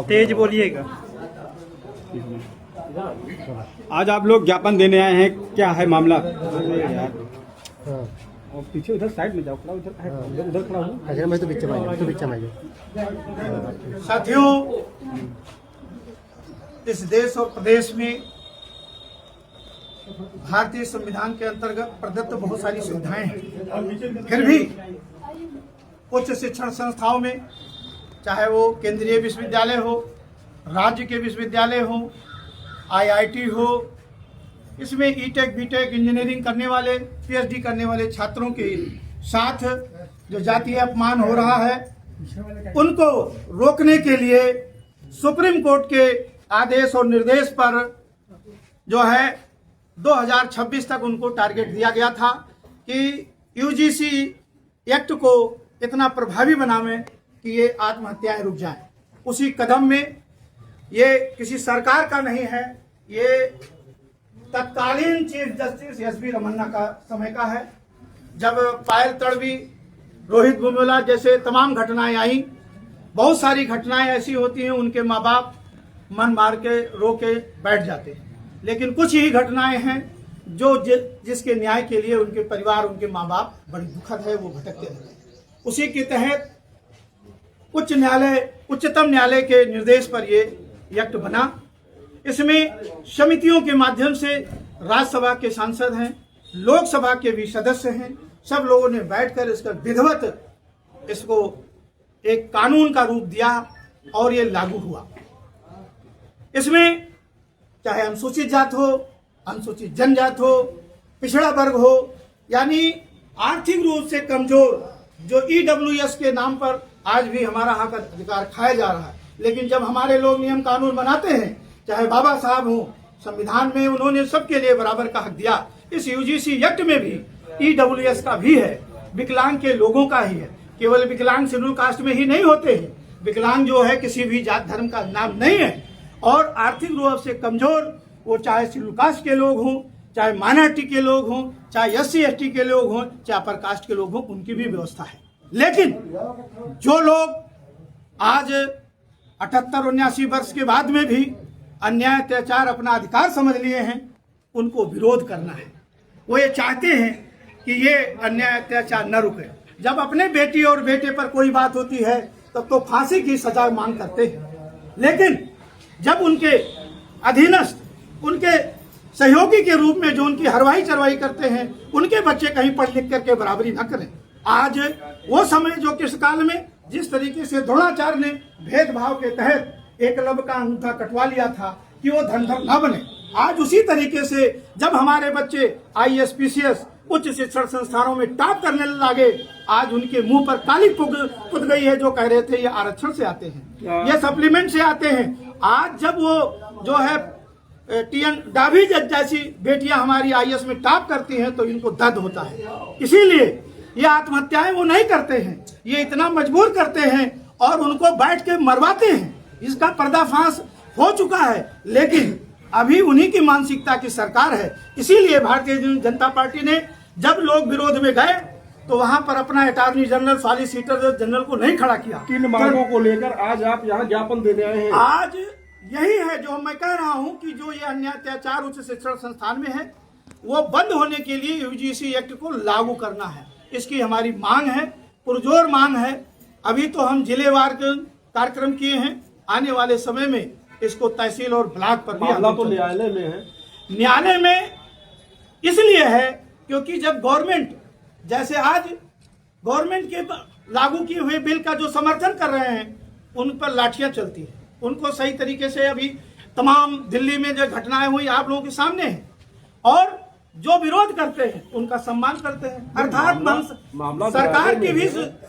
तेज बोलिएगा। आज आप लोग ज्ञापन देने आए हैं, क्या है मामला? और पीछे उधर साइड में जाओ, उधर खड़ा हूँ। मैं तो पीछे में साथियों, इस देश और प्रदेश में भारतीय संविधान के अंतर्गत प्रदत्त बहुत सारी सुविधाएं हैं, फिर भी उच्च शिक्षण संस्थाओं में, चाहे वो केंद्रीय विश्वविद्यालय हो, राज्य के विश्वविद्यालय हो, IIT हो, इसमें E.Tech, B.Tech इंजीनियरिंग करने वाले, PhD करने वाले छात्रों के साथ जो जातीय अपमान हो रहा है, उनको रोकने के लिए सुप्रीम कोर्ट के आदेश और निर्देश पर जो है 2026 तक उनको टारगेट दिया गया था कि UGC एक्ट को इतना प्रभावी बनावे कि ये आत्महत्याएं रुक जाएं। उसी कदम में ये किसी सरकार का नहीं है, ये तत्कालीन चीफ जस्टिस S.V. रमन्ना का समय का है, जब पायल तड़वी, रोहित बुमला जैसे तमाम घटनाएं आई। बहुत सारी घटनाएं ऐसी होती हैं, उनके माँ बाप मन मार के रो के बैठ जाते हैं, लेकिन कुछ ही घटनाएं हैं जो जिसके न्याय के लिए उनके परिवार, उनके माँ बाप बड़ी दुखद है, वो भटकते रहते हैं। उसी के तहत उच्चतम न्यायालय के निर्देश पर ये एक्ट बना। इसमें समितियों के माध्यम से राज्यसभा के सांसद हैं, लोकसभा के भी सदस्य हैं, सब लोगों ने बैठकर इसका विधिवत इसको एक कानून का रूप दिया और ये लागू हुआ। इसमें चाहे अनुसूचित जात हो, अनुसूचित जनजात हो, पिछड़ा वर्ग हो, यानी आर्थिक रूप से कमजोर, जो EWS के नाम पर आज भी हमारा हक अधिकार खाया जा रहा है। लेकिन जब हमारे लोग नियम कानून बनाते हैं, चाहे बाबा साहब हो, संविधान में उन्होंने सबके लिए बराबर का हक दिया। इस UGC एक्ट में भी EWS का भी है, विकलांग के लोगों का ही है। केवल विकलांग शेड्यूल कास्ट में ही नहीं होते हैं, विकलांग जो है किसी भी जात धर्म का नाम नहीं है। और आर्थिक रूप से कमजोर, वो चाहे शेड्यूल कास्ट के लोग हों, चाहे माइनॉरिटी के लोग हों, चाहे SC ST के लोग हों, चाहे अपर कास्ट के लोग हों, उनकी भी व्यवस्था है। लेकिन जो लोग आज 78-79 वर्ष के बाद में भी अन्याय अत्याचार अपना अधिकार समझ लिए हैं, उनको विरोध करना है। वो ये चाहते हैं कि ये अन्याय अत्याचार न रुके। जब अपने बेटी और बेटे पर कोई बात होती है तब तो फांसी की सजा मांग करते हैं, लेकिन जब उनके अधीनस्थ, उनके सहयोगी के रूप में जो उनकी हरवाई चरवाई करते हैं, उनके बच्चे कहीं पढ़ लिख करके बराबरी न करें। आज वो समय जो किस काल में जिस तरीके से द्रोणाचार्य ने भेदभाव के तहत एकलव्य का अंगूठा कटवा लिया था कि वो धनधर न बने, आज उसी तरीके से जब हमारे बच्चे IAS PCS उच्च शिक्षण संस्थानों में टॉप करने लगे, आज उनके मुंह पर काली पुत गई है। जो कह रहे थे ये आरक्षण से आते हैं, ये सप्लीमेंट से आते हैं, आज जब वो जो है TN डाभी जैसी बेटियां हमारी IAS में टॉप करती हैं तो इनको दर्द होता है। इसीलिए ये आत्महत्याएं वो नहीं करते हैं, ये इतना मजबूर करते हैं और उनको बैठ के मरवाते हैं। इसका पर्दाफाश हो चुका है, लेकिन अभी उन्हीं की मानसिकता की सरकार है। इसीलिए भारतीय जनता पार्टी ने जब लोग विरोध में गए तो वहां पर अपना अटॉर्नी जनरल, सॉलिसिटर जनरल को नहीं खड़ा किया। किन मांगों को लेकर आज आप यहाँ ज्ञापन देने आए हैं? आज यही है जो मैं कह रहा हूं कि जो ये अन्याय अत्याचार उच्च शिक्षण संस्थान में है, वो बंद होने के लिए UGC एक्ट को लागू करना है। इसकी हमारी मांग है, पुरजोर मांग है। अभी तो हम जिलेवार कार्यक्रम किए हैं, आने वाले समय में इसको तहसील और ब्लॉक पर भी मामला तो न्यायालय में है। न्यायालय में इसलिए है क्योंकि जब गवर्नमेंट, जैसे आज गवर्नमेंट के लागू किए हुए बिल का जो समर्थन कर रहे हैं, उन पर लाठियां चलती है। उनको सही तरीके से अभी तमाम दिल्ली में जो घटनाएं हुई आप लोगों के सामने हैं, और जो विरोध करते हैं उनका सम्मान करते हैं। अर्थात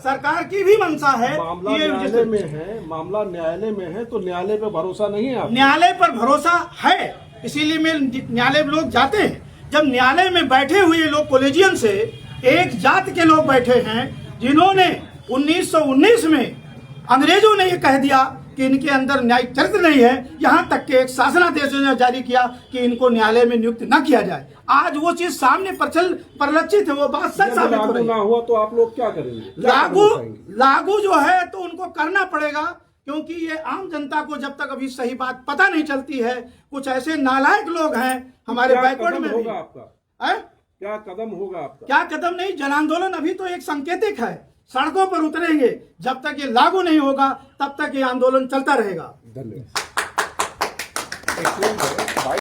सरकार की भी मंशा है। मामला न्यायालय में है, मामला न्यायालय में है, तो न्यायालय पर भरोसा नहीं है? न्यायालय पर भरोसा है, इसीलिए मैं न्यायालय में लोग जाते हैं। जब न्यायालय में बैठे हुए लोग कोलेजियम से एक जात के लोग बैठे हैं, जिन्होंने 1919 में अंग्रेजों ने ये कह दिया कि इनके अंदर न्यायिक चरित्र नहीं है, यहाँ तक कि एक शासनादेश ने जारी किया कि इनको न्यायालय में नियुक्त न किया जाए। आज वो चीज सामने परिलक्षित है, वो बात सच साबित हो लागू रही ना है। हुआ तो आप लोग क्या करेंगे? क्या कदम लागू उठाएंगे? लागू जो है तो उनको करना पड़ेगा, क्योंकि ये आम जनता को जब तक अभी सही बात पता नहीं चलती है, कुछ ऐसे नालायक लोग हैं हमारे क्या बैकवर्ड कदम में भी। होगा आपका? है? क्या कदम होगा आपका? क्या कदम नहीं, जन आंदोलन अभी तो एक संकेतिक है, सड़कों पर उतरेंगे। जब तक ये लागू नहीं होगा तब तक ये आंदोलन चलता रहेगा। धन्यवाद।